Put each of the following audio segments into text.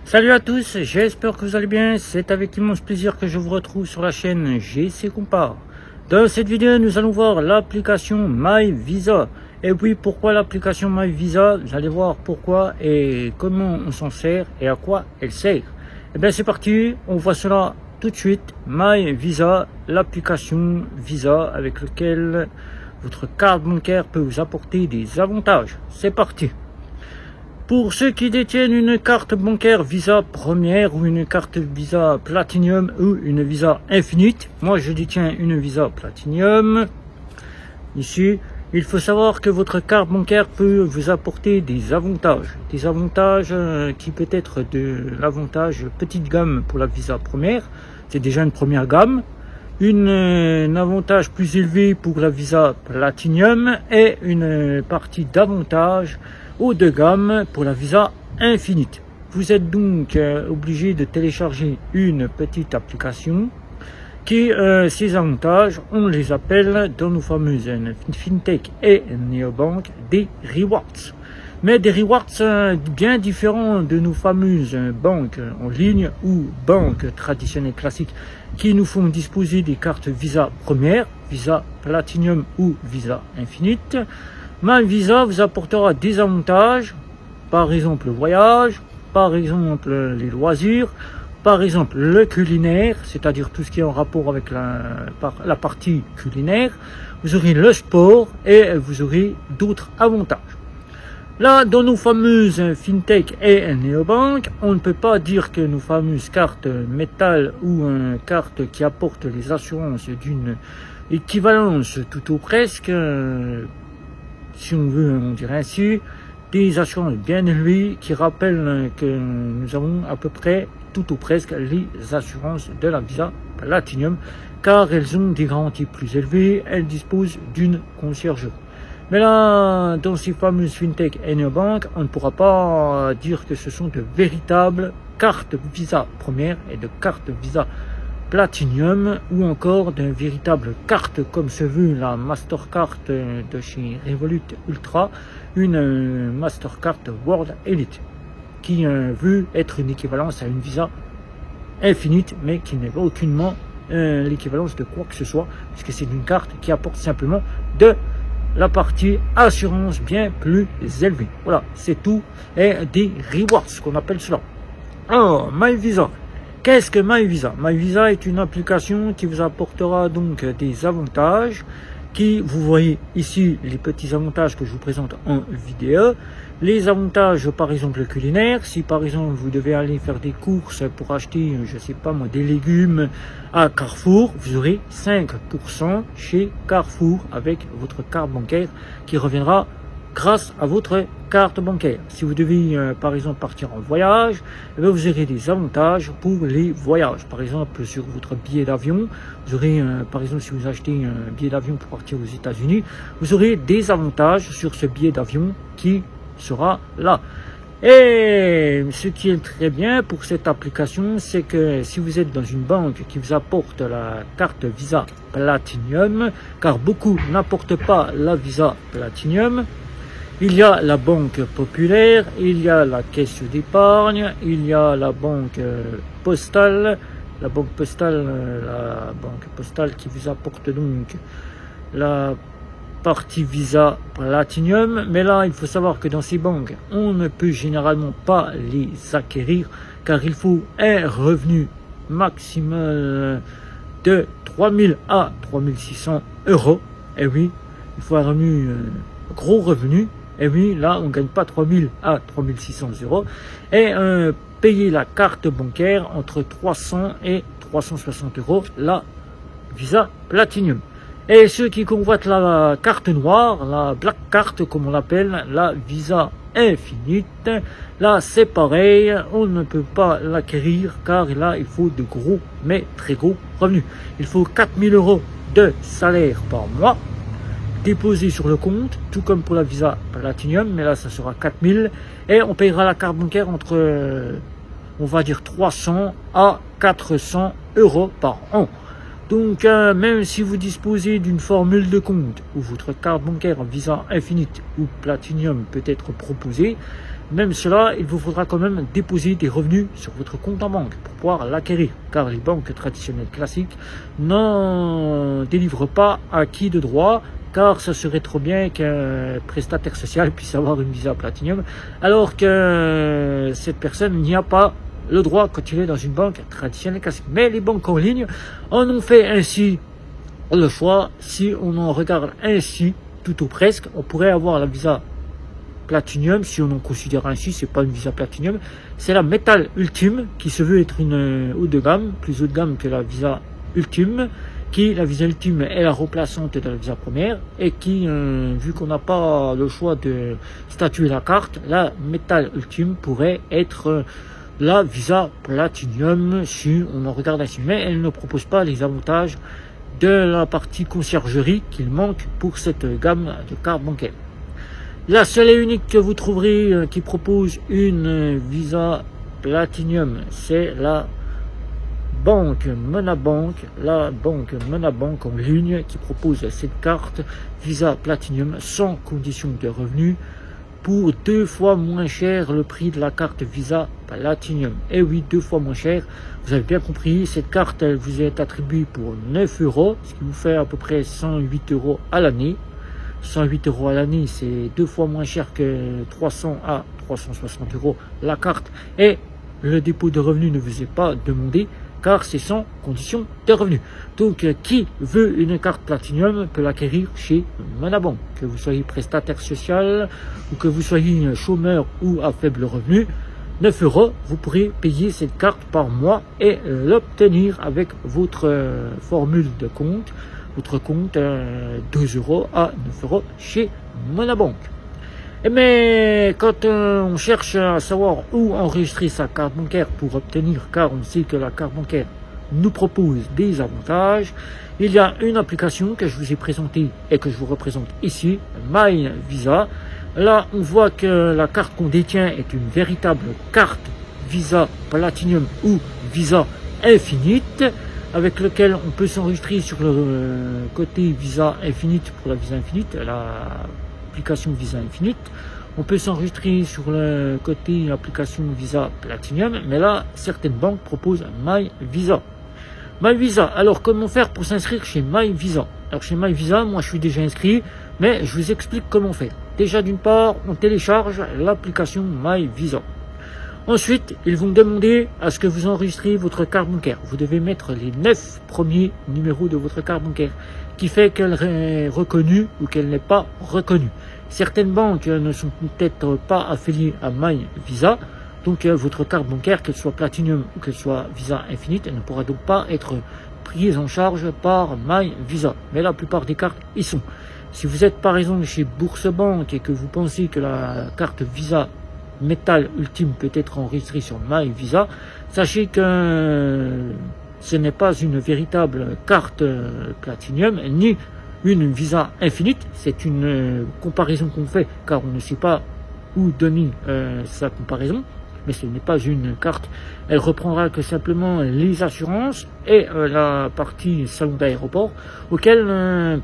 Salut à tous, j'espère que vous allez bien. C'est avec immense plaisir que je vous retrouve sur la chaîne GC Compare. Dans cette vidéo, nous allons voir l'application MyVisa. Et oui, pourquoi l'application MyVisa? Vous allez voir pourquoi et comment on s'en sert et à quoi elle sert. Et bien c'est parti, on voit cela tout de suite. MyVisa, l'application Visa avec laquelle votre carte bancaire peut vous apporter des avantages. C'est parti. Pour ceux qui détiennent une carte bancaire Visa première ou une carte Visa Platinum ou une Visa Infinite, moi je détiens une Visa Platinum. Ici, il faut savoir que votre carte bancaire peut vous apporter des avantages. Des avantages qui peut être de l'avantage petite gamme pour la Visa première, c'est déjà une première gamme. Un avantage plus élevé pour la Visa Platinum et une partie d'avantage haut de gamme pour la Visa Infinite. Vous êtes donc obligé de télécharger une petite application qui, ces avantages, on les appelle dans nos fameuses FinTech et néobanques des rewards. Mais des rewards bien différents de nos fameuses banques en ligne ou banques traditionnelles classiques qui nous font disposer des cartes Visa première, Visa Platinum ou Visa Infinite. MyVisa vous apportera des avantages, par exemple le voyage, par exemple les loisirs, par exemple le culinaire, c'est-à-dire tout ce qui est en rapport avec la partie culinaire. Vous aurez le sport et vous aurez d'autres avantages. Là, dans nos fameuses FinTech et néobanques, on ne peut pas dire que nos fameuses cartes métal ou cartes qui apportent les assurances d'une équivalence tout ou presque, si on veut, on dirait ainsi, des assurances bien élevées qui rappellent que nous avons à peu près tout ou presque les assurances de la Visa Platinum, car elles ont des garanties plus élevées, elles disposent d'une conciergerie. Mais là, dans ces fameuses FinTech et néobanques, on ne pourra pas dire que ce sont de véritables cartes Visa première et de cartes Visa Platinum ou encore de véritables cartes comme se veut la Mastercard de chez Revolut Ultra, une Mastercard World Elite qui veut être une équivalence à une Visa Infinite mais qui n'est aucunement l'équivalence de quoi que ce soit puisque c'est une carte qui apporte simplement de la partie assurance bien plus élevée. Voilà, c'est tout et des rewards qu'on appelle cela. Alors, MyVisa. Qu'est-ce que MyVisa? MyVisa est une application qui vous apportera donc des avantages qui, vous voyez ici les petits avantages que je vous présente en vidéo. Les avantages par exemple culinaires, si par exemple vous devez aller faire des courses pour acheter, je sais pas moi, des légumes à Carrefour, vous aurez 5% chez Carrefour avec votre carte bancaire qui reviendra grâce à votre carte bancaire. Si vous devez par exemple partir en voyage, eh bien, vous aurez des avantages pour les voyages. Par exemple sur votre billet d'avion, vous aurez par exemple si vous achetez un billet d'avion pour partir aux États-Unis, vous aurez des avantages sur ce billet d'avion qui sera là. Et ce qui est très bien pour cette application, c'est que si vous êtes dans une banque qui vous apporte la carte Visa Platinum, car beaucoup n'apportent pas la Visa Platinum, il y a la banque populaire, il y a la caisse d'épargne, il y a la banque postale, la banque postale qui vous apporte donc la partie Visa Platinum. Mais là, il faut savoir que dans ces banques, on ne peut généralement pas les acquérir car il faut un revenu maximal de 3000 à 3600 euros. Et oui, il faut un revenu, gros revenu. Et oui, là, on ne gagne pas 3000 à 3600 euros. Et payer la carte bancaire entre 300 et 360 euros, la Visa Platinum. Et ceux qui convoitent la carte noire, la black card comme on l'appelle, la Visa Infinite, là c'est pareil, on ne peut pas l'acquérir car là il faut de gros, mais très gros revenus. Il faut 4000 euros de salaire par mois déposé sur le compte, tout comme pour la Visa Platinum, mais là ça sera 4000 et on payera la carte bancaire entre, on va dire 300 à 400 euros par an. Donc, même si vous disposez d'une formule de compte où votre carte bancaire Visa Infinite ou Platinum peut être proposée, même cela, il vous faudra quand même déposer des revenus sur votre compte en banque pour pouvoir l'acquérir, car les banques traditionnelles classiques n'en délivrent pas acquis de droit, car ça serait trop bien qu'un prestataire social puisse avoir une Visa Platinum, alors que cette personne n'y a pas le droit quand il est dans une banque traditionnelle classique. Mais les banques en ligne en ont fait ainsi le choix. Si on en regarde ainsi, tout ou presque, on pourrait avoir la Visa Platinum, si on en considère ainsi, c'est pas une Visa Platinum, c'est la Metal Ultime, qui se veut être une haut de gamme, plus haut de gamme que la Visa Ultime, qui, la Visa Ultime, est la remplaçante de la Visa Première, et qui, vu qu'on n'a pas le choix de statuer la carte, la Metal Ultime pourrait être la Visa Platinum, si on en regarde ainsi. Mais elle ne propose pas les avantages de la partie conciergerie qu'il manque pour cette gamme de cartes bancaires. La seule et unique que vous trouverez qui propose une Visa Platinum, c'est la banque Monabank, en ligne, qui propose cette carte Visa Platinum sans condition de revenu pour 2 fois moins cher le prix de la carte Visa Platinum. Et oui, 2 fois moins cher. Vous avez bien compris, cette carte elle vous est attribuée pour 9 €, ce qui vous fait à peu près 108 € à l'année. 108 € à l'année, c'est 2 fois moins cher que 300 à 360 € la carte. Et le dépôt de revenus ne vous est pas demandé, car c'est sans condition de revenu. Donc, qui veut une carte Platinum peut l'acquérir chez Monabank. Que vous soyez prestataire social ou que vous soyez chômeur ou à faible revenu, 9 € vous pourrez payer cette carte par mois et l'obtenir avec votre formule de compte. Votre compte 2 € à 9 € chez Monabank. Mais quand on cherche à savoir où enregistrer sa carte bancaire pour obtenir, car on sait que la carte bancaire nous propose des avantages, il y a une application que je vous ai présentée et que je vous représente ici, My Visa. Là, on voit que la carte qu'on détient est une véritable carte Visa Platinum ou Visa Infinite, avec lequel on peut s'enregistrer sur le côté Visa Infinite pour la Visa Infinite, l'application Visa Infinite. On peut s'enregistrer sur le côté application Visa Platinum, mais là, certaines banques proposent My Visa. My Visa, alors comment faire pour s'inscrire chez My Visa? Alors chez My Visa, moi je suis déjà inscrit, mais je vous explique comment faire. Déjà d'une part, on télécharge l'application My Visa. Ensuite, ils vont demander à ce que vous enregistriez votre carte bancaire. Vous devez mettre les 9 premiers numéros de votre carte bancaire, qui fait qu'elle est reconnue ou qu'elle n'est pas reconnue. Certaines banques ne sont peut-être pas affiliées à My Visa, donc votre carte bancaire, qu'elle soit Platinum ou qu'elle soit Visa Infinite, elle ne pourra donc pas être prise en charge par My Visa. Mais la plupart des cartes y sont. Si vous êtes par exemple chez Bourse-Banque et que vous pensez que la carte Visa Metal Ultime peut être enregistré sur My Visa, sachez que ce n'est pas une véritable carte Platinum ni une Visa Infinite. C'est une comparaison qu'on fait car on ne sait pas où donner sa comparaison, mais ce n'est pas une carte. Elle reprendra que simplement les assurances et la partie salon d'aéroport auquel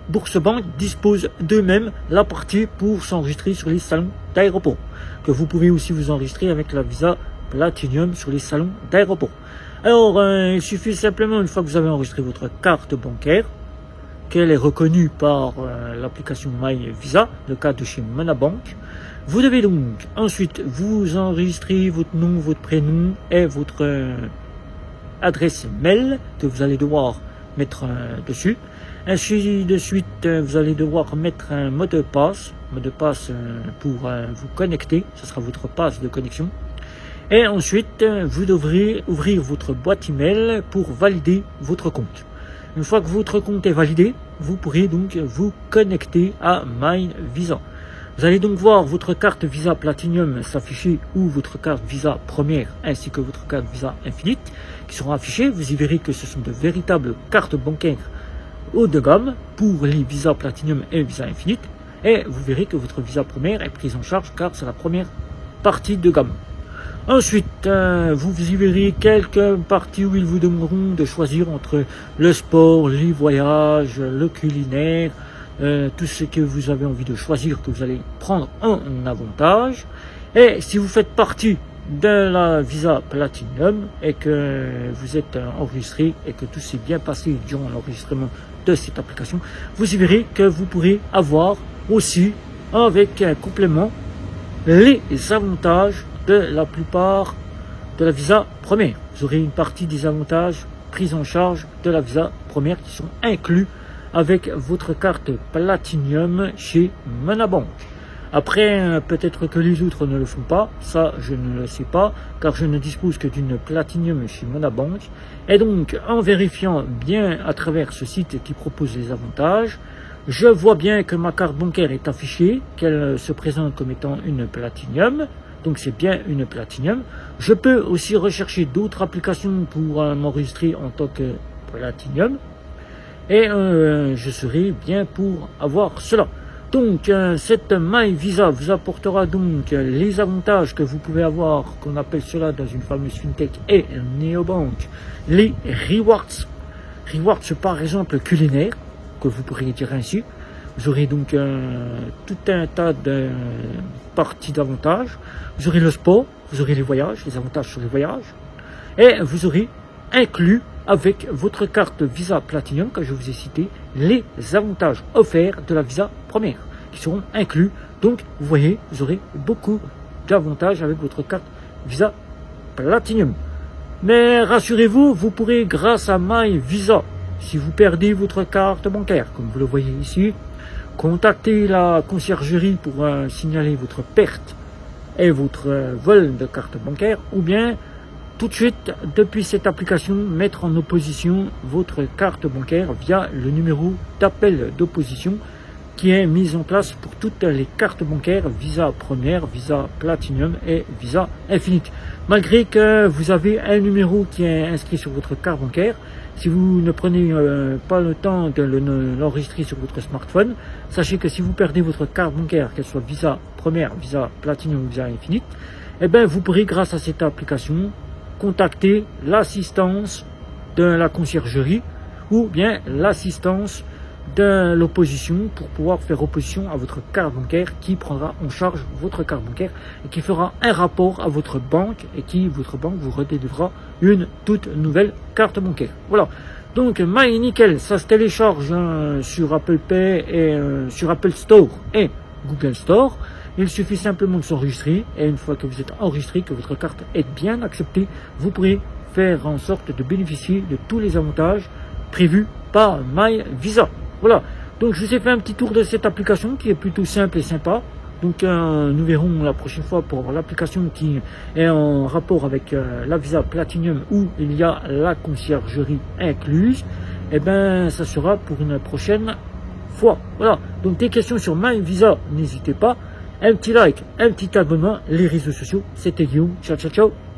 Bourse-Banque dispose d'eux-mêmes la partie pour s'enregistrer sur les salons d'aéroport, que vous pouvez aussi vous enregistrer avec la Visa Platinum sur les salons d'aéroport. Alors, il suffit simplement, une fois que vous avez enregistré votre carte bancaire, qu'elle est reconnue par l'application My Visa, le cas de chez Monabank, vous devez donc ensuite vous enregistrer votre nom, votre prénom et votre adresse mail que vous allez devoir mettre dessus. Ainsi de suite, vous allez devoir mettre un mot de passe pour vous connecter, ce sera votre passe de connexion. Et ensuite, vous devrez ouvrir votre boîte email pour valider votre compte. Une fois que votre compte est validé, vous pourrez donc vous connecter à My Visa. Vous allez donc voir votre carte Visa Platinum s'afficher ou votre carte Visa Première ainsi que votre carte Visa Infinite qui seront affichées. Vous y verrez que ce sont de véritables cartes bancaires haut de gamme pour les Visa Platinum et Visa Infinite. Et vous verrez que votre Visa Première est prise en charge car c'est la première partie de gamme. Ensuite, vous y verrez quelques parties où ils vous demanderont de choisir entre le sport, les voyages, le culinaire, tout ce que vous avez envie de choisir, que vous allez prendre en avantage. Et si vous faites partie de la Visa Platinum et que vous êtes enregistré et que tout s'est bien passé durant l'enregistrement de cette application, vous y verrez que vous pourrez avoir aussi, avec un complément, les avantages de la plupart de la Visa première. Vous aurez une partie des avantages pris en charge de la Visa première qui sont inclus avec votre carte Platinum chez Monabank. Après, peut-être que les autres ne le font pas, ça je ne le sais pas, car je ne dispose que d'une Platinum chez Monabank. Et donc, en vérifiant bien à travers ce site qui propose les avantages, je vois bien que ma carte bancaire est affichée, qu'elle se présente comme étant une Platinum, donc c'est bien une Platinum. Je peux aussi rechercher d'autres applications pour m'enregistrer en tant que Platinum, et je serai bien pour avoir cela. Donc, cette My Visa vous apportera donc les avantages que vous pouvez avoir, qu'on appelle cela dans une fameuse fintech et néobank, les rewards. Rewards, par exemple, culinaires, que vous pourriez dire ainsi. Vous aurez donc tout un tas de parties d'avantages. Vous aurez le sport, vous aurez les voyages, les avantages sur les voyages. Et vous aurez inclus avec votre carte Visa Platinum, que je vous ai cité, les avantages offerts de la Visa première, qui seront inclus. Donc, vous voyez, vous aurez beaucoup d'avantages avec votre carte Visa Platinum. Mais rassurez-vous, vous pourrez, grâce à My Visa, si vous perdez votre carte bancaire, comme vous le voyez ici, contacter la conciergerie pour signaler votre perte et votre vol de carte bancaire, ou bien tout de suite, depuis cette application, mettre en opposition votre carte bancaire via le numéro d'appel d'opposition qui est mis en place pour toutes les cartes bancaires Visa Première, Visa Platinum et Visa Infinite. Malgré que vous avez un numéro qui est inscrit sur votre carte bancaire, si vous ne prenez pas le temps de l'enregistrer sur votre smartphone, sachez que si vous perdez votre carte bancaire, qu'elle soit Visa Première, Visa Platinum ou Visa Infinite, eh bien vous pourrez, grâce à cette application, contacter l'assistance de la conciergerie ou bien l'assistance de l'opposition pour pouvoir faire opposition à votre carte bancaire, qui prendra en charge votre carte bancaire et qui fera un rapport à votre banque et qui, votre banque, vous redélivrera une toute nouvelle carte bancaire. Voilà. Donc, My Nickel, ça se télécharge sur Apple Pay et sur Apple Store et Google Store. Il suffit simplement de s'enregistrer et une fois que vous êtes enregistré, que votre carte est bien acceptée, vous pourrez faire en sorte de bénéficier de tous les avantages prévus par My Visa. Voilà, donc je vous ai fait un petit tour de cette application qui est plutôt simple et sympa. Donc nous verrons la prochaine fois pour l'application qui est en rapport avec la Visa Platinum où il y a la conciergerie incluse. Et bien ça sera pour une prochaine fois. Voilà, donc des questions sur My Visa, n'hésitez pas. Un petit like, un petit abonnement, les réseaux sociaux. C'était Guillaume, ciao ciao ciao.